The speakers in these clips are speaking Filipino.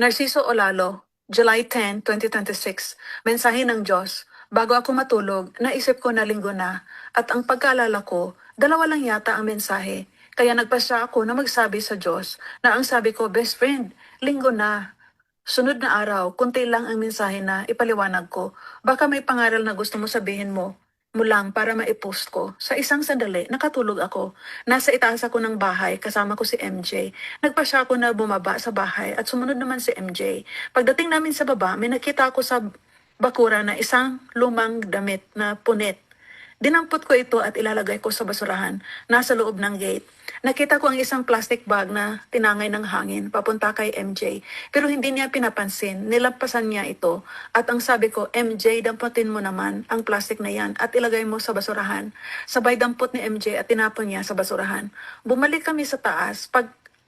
Narciso Olalo, July 10, 2026. Mensahe ng Diyos. Bago ako matulog, naisip ko na linggo na at ang pagkaalala ko, dalawa lang yata ang mensahe. Kaya nagpasya ako na magsabi sa Diyos na ang sabi ko, best friend, linggo na. Sunod na araw, kunti lang ang mensahe na ipaliwanag ko. Baka may pangaral na gusto mo sabihin mo lang para maipost ko. Sa isang sandali, nakatulog ako. Nasa itaas ako ng bahay, kasama ko si MJ. Nagpasya ako na bumaba sa bahay at sumunod naman si MJ. Pagdating namin sa baba, may nakita ako sa bakura na isang lumang damit na punit. Dinampot ko ito at ilalagay ko sa basurahan, nasa loob ng gate. Nakita ko ang isang plastic bag na tinangay ng hangin papunta kay MJ. Pero hindi niya pinapansin, nilampasan niya ito. At ang sabi ko, MJ, damputin mo naman ang plastic na yan at ilagay mo sa basurahan. Sabay dampot ni MJ at tinapon niya sa basurahan. Bumalik kami sa taas.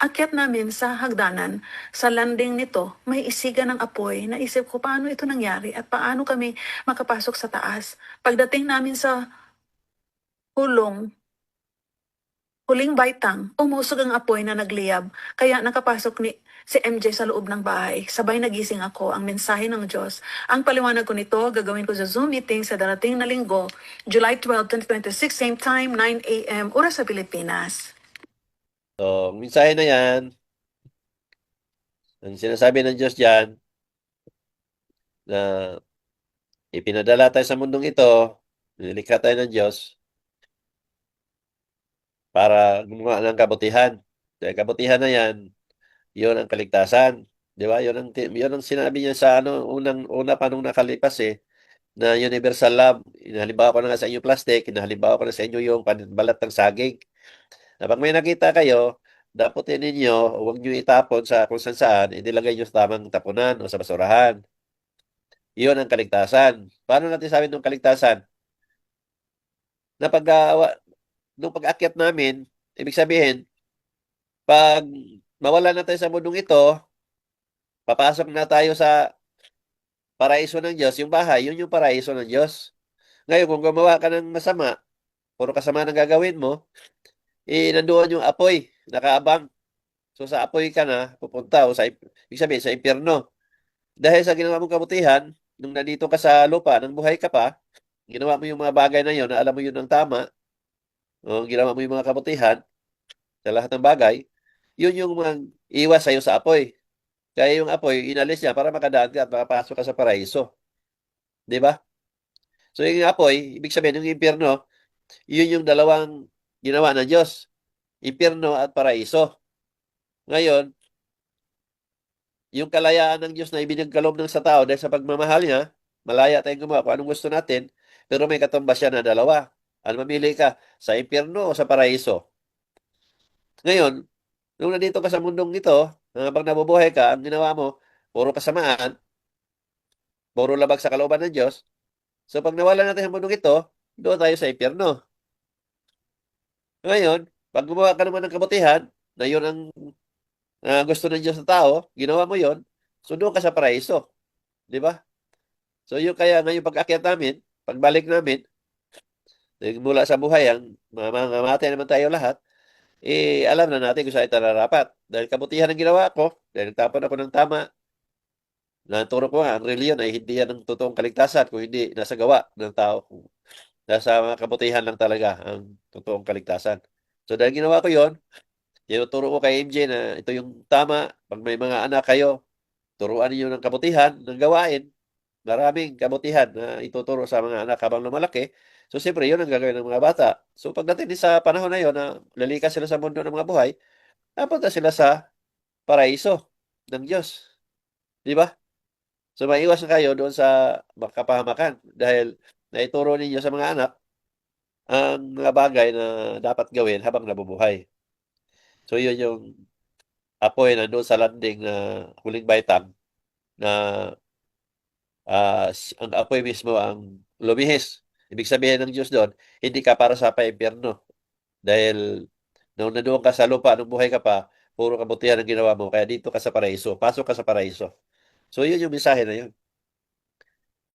Akyat namin sa hagdanan, sa landing nito, may isiga ng apoy. Naisip ko paano ito nangyari at paano kami makapasok sa taas. Pagdating namin sa huling baitang, umusog ang apoy na nagliyab, kaya nakapasok si MJ sa loob ng bahay. Sabay nagising ako ang mensahe ng Diyos. Ang paliwanag ko nito, gagawin ko sa Zoom meeting sa darating na linggo, July 12, 2026, same time, 9 a.m., oras sa Pilipinas. So, mensahe na yan, ang sinasabi ng Diyos dyan, na ipinadala tayo sa mundong ito, nilikha tayo ng Diyos, para gumawa ng kabutihan. Dahil kabutihan na yan, yun ang kaligtasan. Di ba? Yun ang sinabi niya sa una pa nung nakalipas na universal love. Inahalimbawa ko na nga sa inyo plastic, inahalimbawa ko na sa inyo yung balat ng saging. Na pag may nakita kayo, dapat ninyo, huwag nyo itapon sa kung saan, inilagay nyo sa tamang tapunan o sa basurahan. Iyon ang kaligtasan. Paano natin sabi ng kaligtasan? Na nung pag-akyat namin, ibig sabihin, pag mawala na tayo sa mundong ito, papasok na tayo sa paraiso ng Diyos. Yung bahay, yun yung paraiso ng Diyos. Ngayon, kung gumawa ka ng masama, puro kasama ng gagawin mo, nandoon yung apoy, nakaabang. So sa apoy ka na pupunta o ibig sabihin, sa impyerno. Dahil sa ginawa mong kabutihan, nung nandito ka sa lupa, nang buhay ka pa, ginawa mo yung mga bagay na yun, na alam mo yun ang tama, o ginawa mo yung mga kabutihan sa lahat ng bagay, yun yung iwas sa'yo sa apoy. Kaya yung apoy, inalis niya para makadaan ka at makapasok ka sa paraiso. Di ba? So yung apoy, ibig sabihin, yung impyerno, yun yung dalawang ginawa ng Diyos. Impyerno at paraiso. Ngayon, yung kalayaan ng Diyos na ibinagkaloob ng sa tao dahil sa pagmamahal niya, malaya tayong gumawa kung anong gusto natin, pero may katumbas siya na dalawa. Ano mamili ka? Sa impyerno o sa paraiso? Ngayon, nung nandito ka sa mundong ito, habang nabubuhay ka, ang ginawa mo, puro kasamaan, puro labag sa kalooban ng Diyos. So pag nawala natin ang mundong ito, doon tayo sa impyerno. Ngayon, pag gumawa ka naman ng kabutihan, na yun ang gusto ng Diyos sa tao, ginawa mo yun, so doon ka sa paraiso. Di ba? So yung kaya ngayon pag-akyat namin, pagbalik namin, mula sa buhay, mamamatay naman tayo lahat, alam na natin kung saan tayo nararapat. Dahil kabutihan ang ginawa ko, dahil nagtapon ako ng tama, naturo ko nga, ang reliyon ay hindi yan ang totoong kaligtasan kung hindi nasa gawa ng tao. Nasa kabutihan lang talaga ang totoong kaligtasan. So dahil ginawa ko yon, tinuturo ko kay MJ na ito yung tama. Pag may mga anak kayo, turuan niyo ng kabutihan, ng gawain. Maraming kabutihan na ituturo sa mga anak habang lumalaki. So siyempre, yun ang gagawin ng mga bata. So pagdating din sa panahon na yun na lalikas sila sa mundo ng mga buhay, napunta sila sa paraiso ng Diyos. Di ba? So maiwas na kayo doon sa kapahamakan dahil naituro ninyo sa mga anak ang mga bagay na dapat gawin habang nabubuhay. So yun yung apoy na doon sa landing na huling baitang na ang apoy mismo ang lumihis. Ibig sabihin ng Diyos doon, hindi ka para sa paimpyerno. Dahil nung nandoon ka sa lupa, nung buhay ka pa, puro kabutihan ang ginawa mo. Kaya dito ka sa paraiso. Pasok ka sa paraiso. So yun yung mensahe na yun.